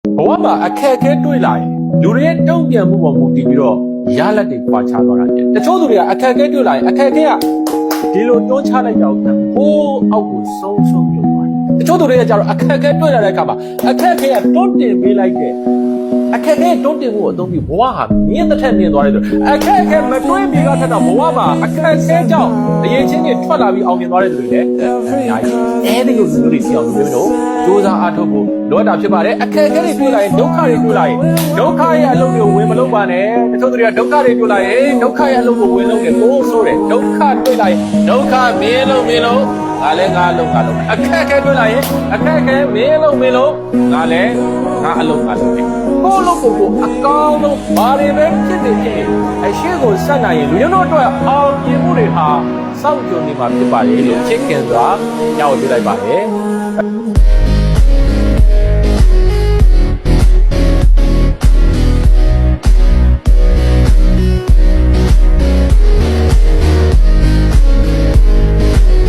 ဘဝမှာအခက်အခဲတွေ့လာရင်လူတွေရဲ့တုံ့ပြန်မှုပေါ်မူတည်ပြီးတော့ရလက်တွေပွားချသွားတာဖြစ်တချို့သူတွေကအခက်အခဲတွေ့လာရင်အခက်အခဲကဒီလိုတွန်းချလိုက်တော့ဟိုးအောက်ကိုဆုံးရှုံးပြုတ်သွားတယ်တချို့သူတွေကကြတော့အခက်အခဲတွေ့လာတဲ့အခါမှာအခက်အခဲကတွန်းတင်ပေးလိုက်တဲ့အခက်အခဲတွန်းတင်မှုကိုအသုံးပြုဘဝဟာမြင့်တဲ့ထက်မြင့်သွားတယ်ဆိုအခက်အခဲမတွေးမိကထက်တော့ဘဝမှာအခက်အခဲကြောင့်အရေးချင်းတွေထွက်လာပြီးအောင်မြင်သွားတဲ့သူတွေလည်းအများကြီးအဲဒီလိုလူတွေစီအောင်လုပ်ပြီးတော့စူးစမ်းအားထုတ်ဖို့လိုအပ်တာဖြစ်ပါတယ်အခက်အခဲတွေတွေ့လာရင်ဒုက္ခတွေတွေ့လာရင်ဒုက္ခရဲ့အလုပ်တွေကိုဝင်မလုပ်ပါနဲ့တချို့သူတွေကဒုက္ခတွေတွေ့လာရင်ဒုက္ခရဲ့အလုပ်ကိုဝင်လုပ်တယ်ကိုယ်ဆိုတယ်ဒုက္ခတွေ့လာရင်ဒုက္ခမင်းလုံးငါလည်းငါအလုပ်အခက်အခဲတွေ့လာရင်အခက်အခဲမင်းလုံးငါလည်းငါအလုပ်ကိုလုပ်ဖို့အကောင်းဆုံးဘာတွေပဲဖြစ်နေဖြစ်နေအရှိကိုဆက်နိုင်ရင်လူမျိုးတို့အတွက်အောင်မြင်မှုတွေဟာစောင့်ကြိုနေမှာဖြစ်ပါလေလို့ချစ်ခင်စွာညှောက်ပြလိုက်ပါတယ်